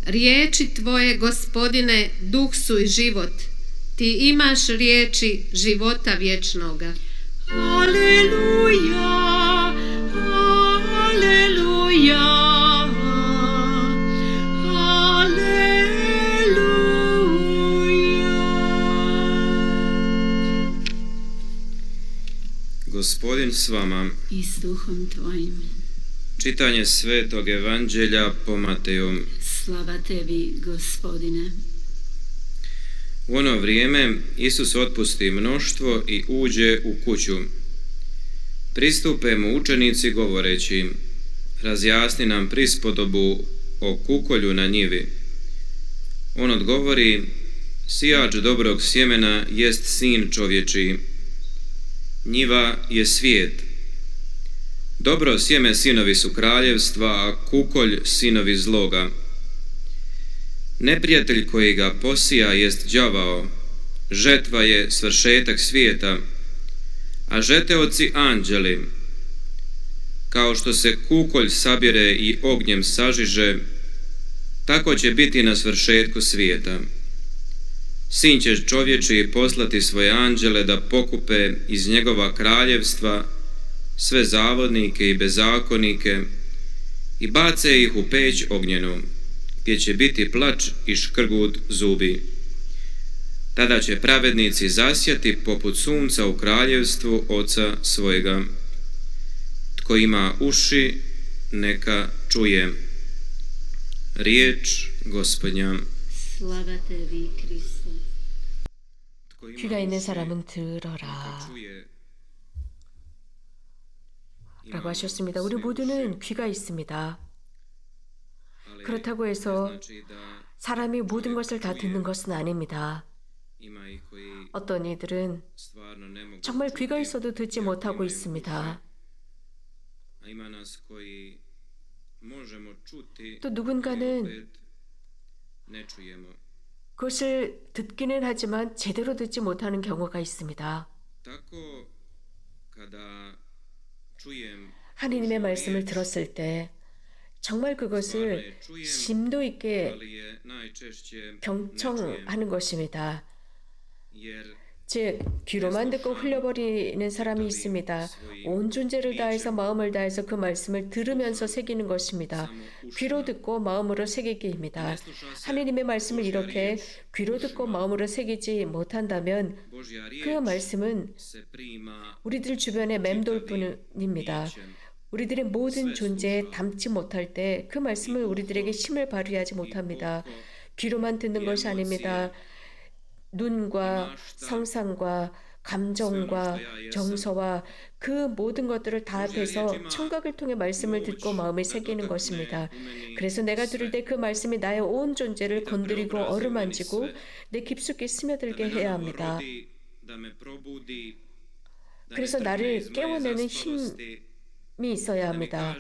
Riječi tvoje, Gospodine, duh su i život. Ti imaš riječi života vječnoga. Aleluja, aleluja, aleluja. Gospodin s vama. I s duhom tvojim. Čitanje Svetog Evanđelja po Mateju. Slava tebi, Gospodine. U ono vrijeme Isus otpusti mnoštvo i uđe u kuću. Pristupe mu učenici govoreći: razjasni nam prispodobu o kukolju na njivi. On odgovori: sijač dobrog sjemena jest sin čovječiji. Njiva je svijet. Dobro sjeme sinovi su kraljevstva, a kukolj sinovi zloga. Neprijatelj koji ga posija jest đavao, žetva je svršetak svijeta, a žeteoci anđeli. Kao što se kukolj sabire i ognjem sažiže, tako će biti na svršetku svijeta. Sin će čovječi poslati svoje anđele da pokupe iz njegova kraljevstva sve zavodnike i bezakonike i bace ih u peć ognjenu, gdje će biti plač i škrgut zubi. Tada će pravednici zasjati poput sunca u kraljevstvu Oca svojega. Tko ima uši, neka čuje. Riječ Gospodnja. Slava tebi, Kriste. 귀가 있는 사람은 들어라 라고 하셨습니다. 우리 모두는 귀가 있습니다. 그렇다고 해서 사람이 모든 것을 다 듣는 것은 아닙니다. 어떤 이들은 정말 귀가 있어도 듣지 못하고 있습니다. 또 누군가는 그것을 듣기는 하지만 제대로 듣지 못하는 경우가 있습니다. 하느님의 말씀을 들었을 때 정말 그것을 심도 있게 경청하는 것입니다. 즉 귀로만 듣고 흘려버리는 사람이 있습니다. 온 존재를 다해서 마음을 다해서 그 말씀을 들으면서 새기는 것입니다. 귀로 듣고 마음으로 새기기입니다. 하느님의 말씀을 이렇게 귀로 듣고 마음으로 새기지 못한다면 그 말씀은 우리들 주변에 맴돌 뿐입니다. 우리들의 모든 존재에 담지 못할 때 그 말씀을 우리들에게 힘을 발휘하지 못합니다. 귀로만 듣는 것이 아닙니다. 눈과 상상과 감정과 정서와 그 모든 것들을 다 합해서 청각을 통해 말씀을 듣고 마음에 새기는 것입니다. 그래서 내가 들을 때 그 말씀이 나의 온 존재를 건드리고 어루만지고 내 깊숙이 스며들게 해야 합니다. 그래서 나를 깨워내는 힘이 있어야 합니다.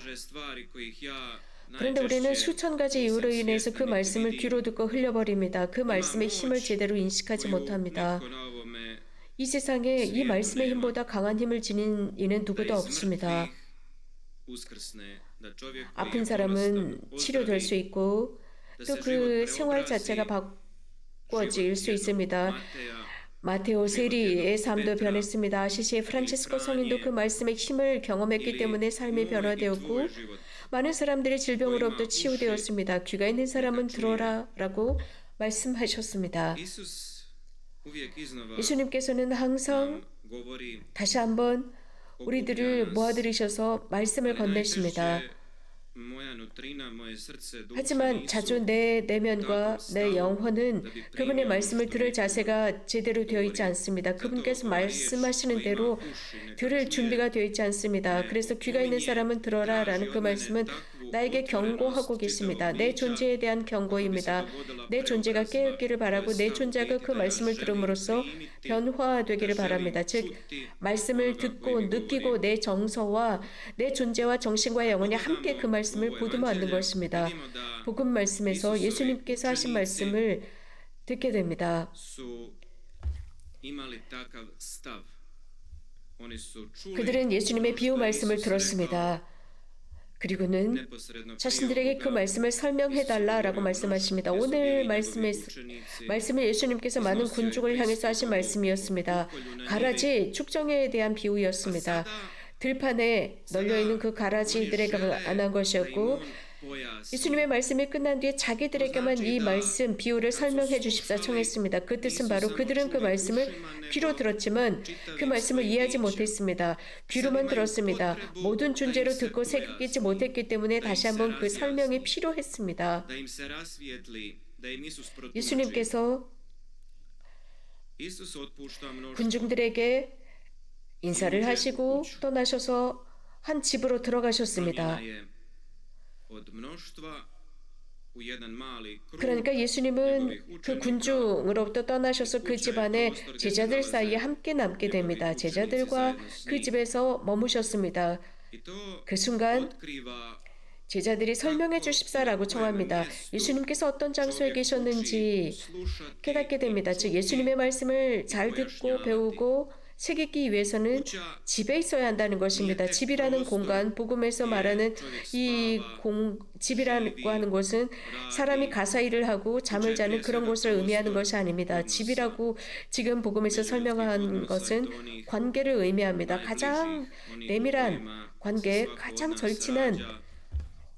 그런데 우리는 수천 가지 이유로 인해서 그 말씀을 귀로 듣고 흘려버립니다. 그 말씀의 힘을 제대로 인식하지 못합니다. 이 세상에 이 말씀의 힘보다 강한 힘을 지닌 이는 누구도 없습니다. 아픈 사람은 치료될 수 있고 또 그 생활 자체가 바꿔질 수 있습니다. 마테오 세리의 삶도 변했습니다. 아시시의 프란체스코 성인도 그 말씀의 힘을 경험했기 때문에 삶이 변화되었고 많은 사람들이 질병으로부터 치유되었습니다. 귀가 있는 사람은 들어라 라고 말씀하셨습니다. 예수님께서는 항상 다시 한번 우리들을 모아들이셔서 말씀을 건네십니다. 하지만 자주 내 내면과 내 영혼은 그분의 말씀을 들을 자세가 제대로 되어 있지 않습니다. 그분께서 말씀하시는 대로 들을 준비가 되어 있지 않습니다. 그래서 귀가 있는 사람은 들어라 라는 그 말씀은 나에게 경고하고 계십니다. 내 존재에 대한 경고입니다. 내 존재가 깨어있기를 바라고 내 존재가 그 말씀을 들음으로써 변화되기를 바랍니다. 즉 말씀을 듣고 느끼고 내 정서와 내 존재와 정신과 영혼이 함께 그 말씀을 보듬어 안는 것입니다. 복음 말씀에서 예수님께서 하신 말씀을 듣게 됩니다. imali takav stav. Oni su čuli 그들은 예수님의 비유 ono što je 말씀을 Isus 들었습니다. 그리고는 neposredno 자신들에게 그 말씀을 설명해달라라고 말씀하십니다. 오늘 말씀을 예수님께서 많은 군중을 향해서 하신 말씀이었습니다. 가라지 축정회에 대한 비유였습니다. 들판에 널려있는 그 가라지들에게 관한 것이었고, 예수님의 말씀이 끝난 뒤에 자기들에게만 이 말씀, 비유를 설명해 주십사 청했습니다. 그 뜻은 바로 그들은 그 말씀을 귀로 들었지만 그 말씀을 이해하지 못했습니다. 귀로만 들었습니다. 모든 존재로 듣고 새기지 못했기 때문에 다시 한번 그 설명이 필요했습니다. 예수님께서 군중들에게 인사를 하시고 떠나셔서 한 집으로 들어가셨습니다. 그러니까 예수님은 그 군중으로부터 떠나셔서 그 집안에 제자들 사이에 함께 남게 됩니다. 제자들과 그 집에서 머무셨습니다. 그 순간 제자들이 설명해 주십사라고 청합니다. 예수님께서 어떤 장소에 계셨는지 깨닫게 됩니다. 즉 예수님의 말씀을 잘 듣고 배우고 새기기 위해서는 집에 있어야 한다는 것입니다. 집이라는 공간, 복음에서 말하는 이 집이라고 하는 곳은 사람이 가사 일을 하고 잠을 자는 그런 곳을 의미하는 것이 아닙니다. 집이라고 지금 복음에서 설명한 것은 관계를 의미합니다. 가장 내밀한 관계, 가장 절친한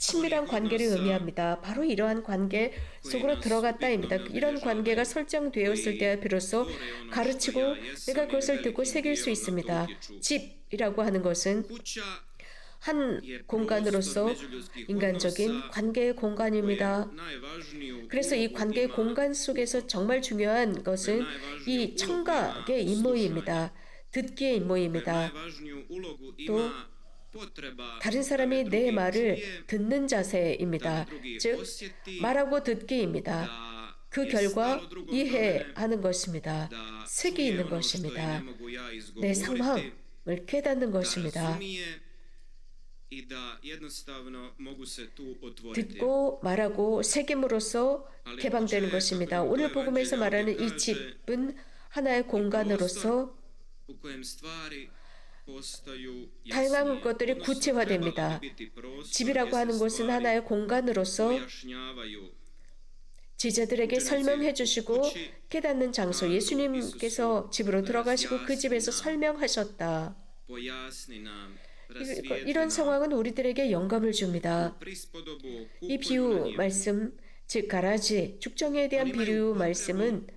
친밀한 관계를 의미합니다. 바로 이러한 관계 속으로 들어갔다입니다. 이런 관계가 설정되었을 때 비로소 가르치고 내가 그것을 듣고 새길 수 있습니다. 집이라고 하는 것은 한 공간으로서 인간적인 관계의 공간입니다. 그래서 이 관계의 공간 속에서 정말 중요한 것은 이 청각의 임무입니다. 듣기의 임무입니다. 또 다른 사람이 내 말을 듣는 자세입니다. 즉 말하고 듣기입니다. 그 결과 이해하는 것입니다. 색이 있는 것입니다. 내 상황을 깨닫는 것입니다. 듣고 말하고 새김으로써 개방되는 것입니다. 오늘 복음에서 말하는 이 집은 하나의 공간으로서 다양한 것들이 구체화됩니다. 집이라고 하는 곳은 하나의 공간으로서 제자들에게 설명해 주시고 깨닫는 장소, 예수님께서 집으로 들어가시고 그 집에서 설명하셨다. 이런 상황은 우리들에게 영감을 줍니다. 이 비유 말씀, 즉 가라지, 축정회에 대한 비유 말씀은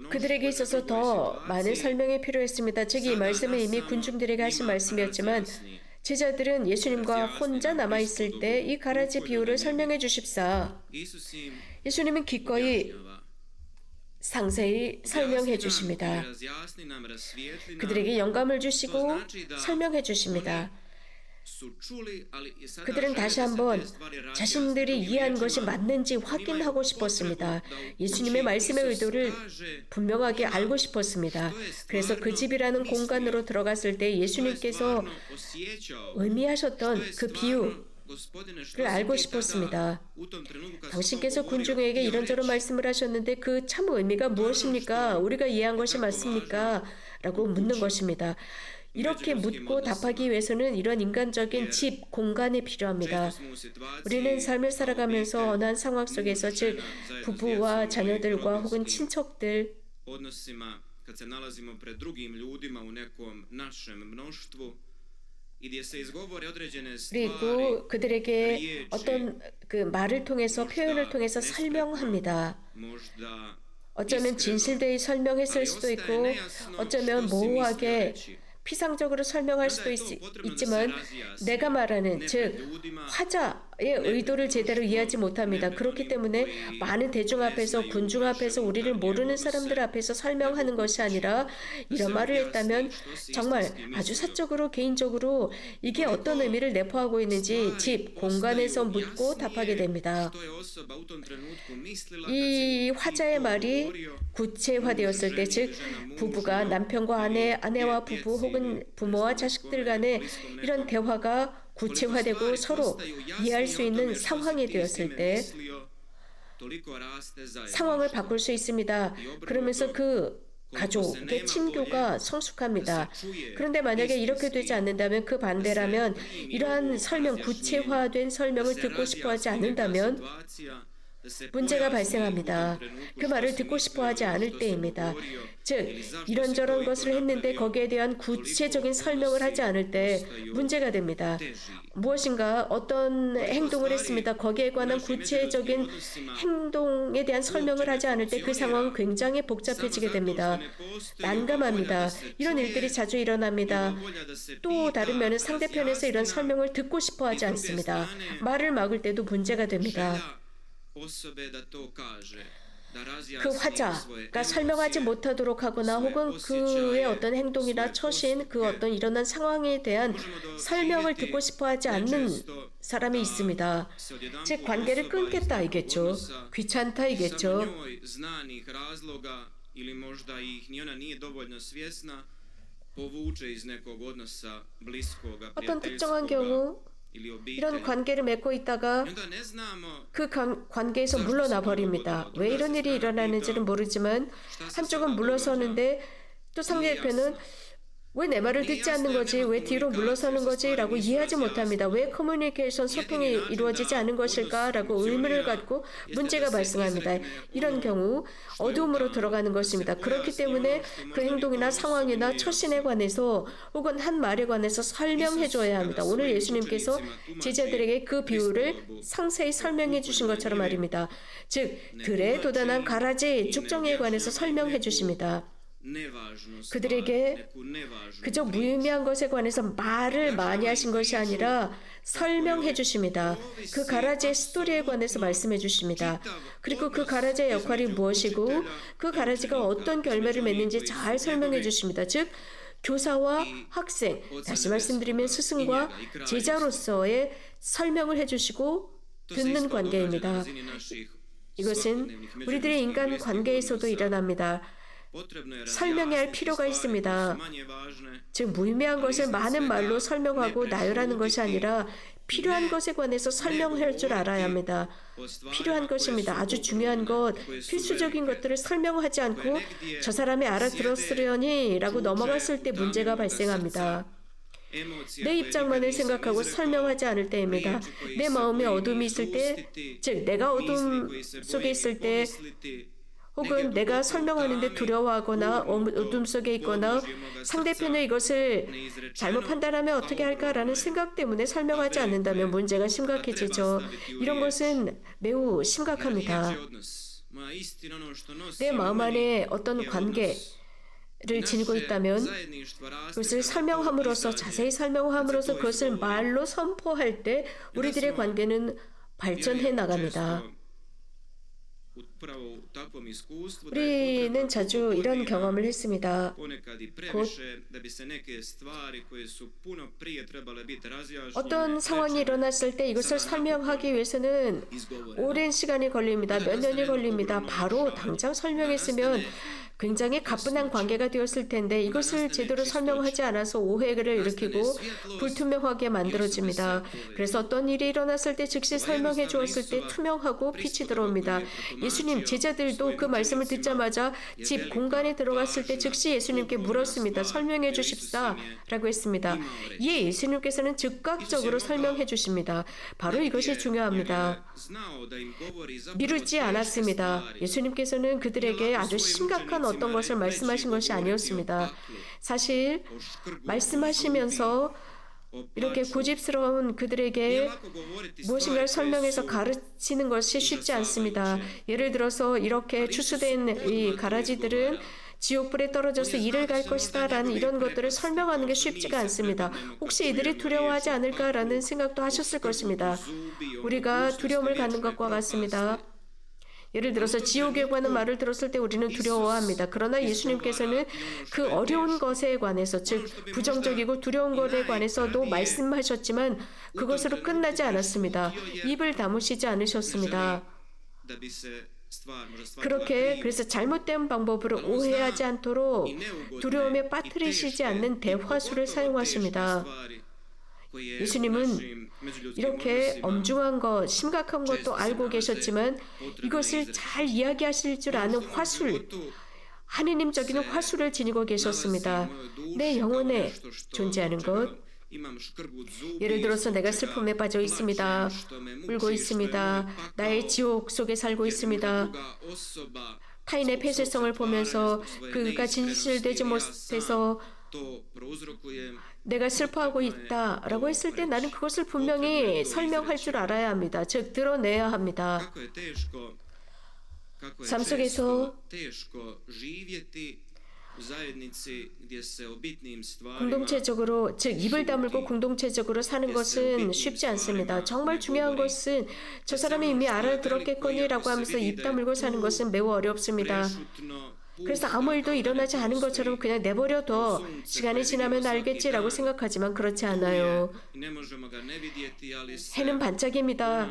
그들에게 있어서 더 많은 설명이 필요했습니다. 즉 이 말씀은 이미 군중들에게 하신 말씀이었지만 제자들은 예수님과 혼자 남아있을 때 이 가라지 비유를 설명해 주십사. 예수님은 기꺼이 상세히 설명해 주십니다. 그들에게 영감을 주시고 설명해 주십니다. 그들은 다시 한번 자신들이 이해한 것이 맞는지 확인하고 싶었습니다. 예수님의 말씀의 의도를 분명하게 알고 싶었습니다. 그래서 그 집이라는 공간으로 들어갔을 때 예수님께서 의미하셨던 그 비유를 알고 싶었습니다. 당신께서 군중에게 이런저런 말씀을 하셨는데 그 참 의미가 무엇입니까? 우리가 이해한 것이 맞습니까? 라고 묻는 것입니다. 이렇게 묻고 답하기 위해서는 이런 인간적인 집, 공간이 필요합니다. 우리는 삶을 살아가면서 어느 한 상황 속에서 즉 부부와 자녀들과 혹은 친척들 그리고 그들에게 어떤 그 말을 통해서 표현을 통해서 설명합니다. 어쩌면 진실되이 설명했을 수도 있고 어쩌면 모호하게 피상적으로 설명할 수도 있지만 내가 말하는 즉 화자의 의도를 제대로 이해하지 못합니다. 그렇기 때문에 많은 대중 앞에서 군중 앞에서 우리를 모르는 사람들 앞에서 설명하는 것이 아니라 이런 말을 했다면 정말 아주 사적으로 개인적으로 이게 어떤 의미를 내포하고 있는지 집, 공간에서 묻고 답하게 됩니다. 이 화자의 말이 구체화되었을 때 즉 부부가 남편과 아내와 부부 혹은 부모와 자식들 간에 이런 대화가 구체화되고 서로 이해할 수 있는 상황이 되었을 때 상황을 바꿀 수 있습니다. 그러면서 그 가족의 친교가 성숙합니다. 그런데 만약에 이렇게 되지 않는다면, 그 반대라면, 이러한 설명, 구체화된 설명을 듣고 싶어 하지 않는다면 문제가 발생합니다. 그 말을 듣고 싶어 하지 않을 때입니다. 즉, 이런저런 것을 했는데 거기에 대한 구체적인 설명을 하지 않을 때 문제가 됩니다. 무엇인가 어떤 행동을 했습니다. 거기에 관한 구체적인 행동에 대한 설명을 하지 않을 때 그 상황은 굉장히 복잡해지게 됩니다. 난감합니다. 이런 일들이 자주 일어납니다. 또 다른 면은 상대편에서 이런 설명을 듣고 싶어 하지 않습니다. 말을 막을 때도 문제가 됩니다. 그 화자가 설명하지 못하도록 하거나 혹은 그의 어떤 행동이나 처신, 그 어떤 일어난 상황에 대한 설명을 듣고 싶어 하지 않는 사람이 있습니다. 즉, 관계를 끊겠다 이겠죠. 귀찮다 이겠죠. 어떤 특정한 경우 이런 관계를 맺고 있다가 그 관계에서 물러나 버립니다. 왜 이런 일이 일어나는지는 모르지만 한쪽은 물러서는데 또 상대편은 왜 내 말을 듣지 않는 거지? 왜 뒤로 물러서는 거지? 라고 이해하지 못합니다. 왜 커뮤니케이션, 소통이 이루어지지 않은 것일까? 라고 의문을 갖고 문제가 발생합니다. 이런 경우 어두움으로 들어가는 것입니다. 그렇기 때문에 그 행동이나 상황이나 처신에 관해서 혹은 한 말에 관해서 설명해 줘야 합니다. 오늘 예수님께서 제자들에게 그 비유를 상세히 설명해 주신 것처럼 말입니다. 즉, 들에 돋아난 가라지 죽정에 관해서 설명해 주십니다. 그들에게 그저 무의미한 것에 관해서 말을 많이 하신 것이 아니라 설명해 주십니다. 그 가라지의 스토리에 관해서 말씀해 주십니다. 그리고 그 가라지의 역할이 무엇이고 그 가라지가 어떤 결매를 맺는지 잘 설명해 주십니다. 즉, 교사와 학생, 다시 말씀드리면 스승과 제자로서의 설명을 해주시고 듣는 관계입니다. 이것은 우리들의 인간 관계에서도 일어납니다. 설명해야 할 필요가 있습니다. 즉, 무의미한 것을 많은 말로 설명하고 나열하는 것이 아니라 필요한 것에 관해서 설명할 줄 알아야 합니다. 필요한 것입니다. 아주 중요한 것, 필수적인 것들을 설명하지 않고 저 사람이 알아들었으려니 라고 넘어갔을 때 문제가 발생합니다. 내 입장만을 생각하고 설명하지 않을 때입니다. 내 마음에 어둠이 있을 때, 즉 내가 어둠 속에 있을 때, 혹은 내가 설명하는데 두려워하거나 어둠 속에 있거나 상대편이 이것을 잘못 판단하면 어떻게 할까라는 생각 때문에 설명하지 않는다면 문제가 심각해지죠. 이런 것은 매우 심각합니다. 내 마음 안에 어떤 관계를 지니고 있다면 그것을 설명함으로써, 자세히 설명함으로써 그것을 말로 선포할 때 우리들의 관계는 발전해 나갑니다. 우리는 자주 이런 경험을 했습니다. 곧 어떤 상황이 일어났을 때 이것을 설명하기 위해서는 오랜 시간이 걸립니다. 몇 년이 걸립니다. 바로 당장 설명했으면 굉장히 가뿐한 관계가 되었을 텐데 이것을 제대로 설명하지 않아서 오해를 일으키고 불투명하게 만들어집니다. 그래서 어떤 일이 일어났을 때 즉시 설명해 주었을 때 투명하고 빛이 들어옵니다. 예수님, 제자들도 그 말씀을 듣자마자 집 공간에 들어갔을 때 즉시 예수님께 물었습니다. 설명해 주십사 라고 했습니다. 이에 예수님께서는 즉각적으로 설명해 주십니다. 바로 이것이 중요합니다. 미루지 않았습니다. 예수님께서는 그들에게 아주 심각한 어떤 것을 말씀하신 것이 아니었습니다. 사실 말씀하시면서 이렇게 고집스러운 그들에게 무엇인가를 설명해서 가르치는 것이 쉽지 않습니다. 예를 들어서 이렇게 추수된 이 가라지들은 지옥불에 떨어져서 이를 갈 것이다 라는 이런 것들을 설명하는 게 쉽지가 않습니다. 혹시 이들이 두려워하지 않을까 라는 생각도 하셨을 것입니다. 우리가 두려움을 갖는 것과 같습니다. 예를 들어서 지옥에 관한 말을 들었을 때 우리는 두려워합니다. 그러나 예수님께서는 그 어려운 것에 관해서, 즉 부정적이고 두려운 것에 관해서도 말씀하셨지만 그것으로 끝나지 않았습니다. 입을 다무시지 않으셨습니다. 그렇게 그래서 잘못된 방법으로 오해하지 않도록 두려움에 빠뜨리시지 않는 대화술을 사용하십니다. 예수님은 이렇게 엄중한 것, 심각한 것도 알고 계셨지만 이것을 잘 이야기하실 줄 아는 화술, 하느님적인 화술을 지니고 계셨습니다. 내 영혼에 존재하는 것, 예를 들어서 내가 슬픔에 빠져 있습니다. 울고 있습니다. 나의 지옥 속에 살고 있습니다. 타인의 폐쇄성을 보면서 그가 진실되지 못해서 내가 슬퍼하고 있다라고 했을 때 나는 그것을 분명히 설명할 줄 알아야 합니다. 즉 드러내야 합니다. 삶 속에서 공동체적으로, 즉 입을 다물고 공동체적으로 사는 것은 쉽지 않습니다. 정말 중요한 것은 저 사람이 이미 알아들었겠거니라고 하면서 입 다물고 사는 것은 매우 어렵습니다. 그래서 아무 일도 일어나지 않은 것처럼 그냥 내버려둬 시간이 지나면 알겠지라고 생각하지만 그렇지 않아요. 해는 반짝입니다.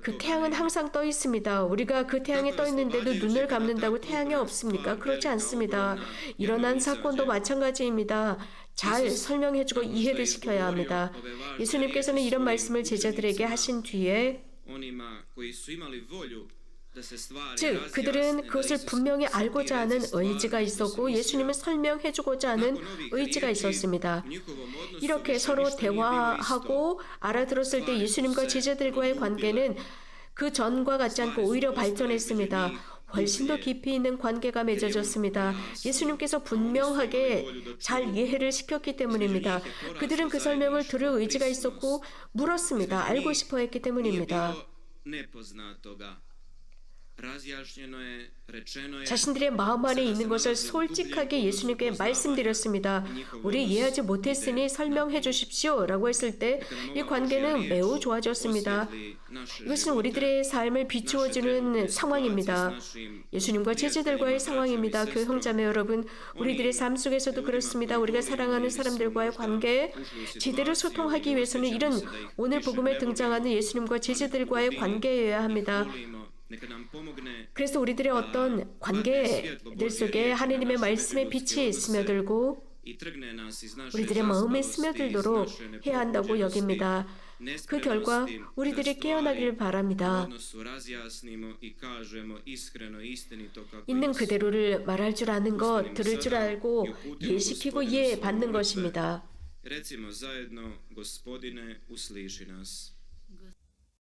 그 태양은 항상 떠 있습니다. 우리가 그 태양에 떠 있는데도 눈을 감는다고 태양이 없습니까? 그렇지 않습니다. 일어난 사건도 마찬가지입니다. 잘 설명해주고 이해를 시켜야 합니다. 예수님께서는 이런 말씀을 제자들에게 하신 뒤에 즉 그들은 그것을 분명히 알고자 하는 의지가 있었고 예수님은 설명해주고자 하는 의지가 있었습니다. 이렇게 서로 대화하고 알아들었을 때 예수님과 제자들과의 관계는 그 전과 같지 않고 오히려 발전했습니다. 훨씬 더 깊이 있는 관계가 맺어졌습니다. 예수님께서 분명하게 잘 이해를 시켰기 때문입니다. 그들은 그 설명을 들을 의지가 있었고 물었습니다. 알고 싶어 했기 때문입니다. 자신들의 마음 안에 있는 것을 솔직하게 예수님께 말씀드렸습니다. 우리 이해하지 못했으니 설명해 주십시오 라고 했을 때 이 관계는 매우 좋아졌습니다. 이것은 우리들의 삶을 비추어주는 상황입니다. 예수님과 제자들과의 상황입니다. 그 형제자매 여러분, 우리들의 삶 속에서도 그렇습니다. 우리가 사랑하는 사람들과의 관계, 제대로 소통하기 위해서는 이런 오늘 복음에 등장하는 예수님과 제자들과의 관계여야 합니다. 그래서 우리들의 어떤 관계들 속에 하느님의 말씀의 빛이 스며들고 우리들의 마음에 스며들도록 해야 한다고 여깁니다. 그 결과 우리들이 깨어나길 바랍니다. 있는 그대로를 말할 줄 아는 것, 들을 줄 알고 이해시키고 이해받는 것입니다. Recimo zajedno, Gospodine, usliši nas.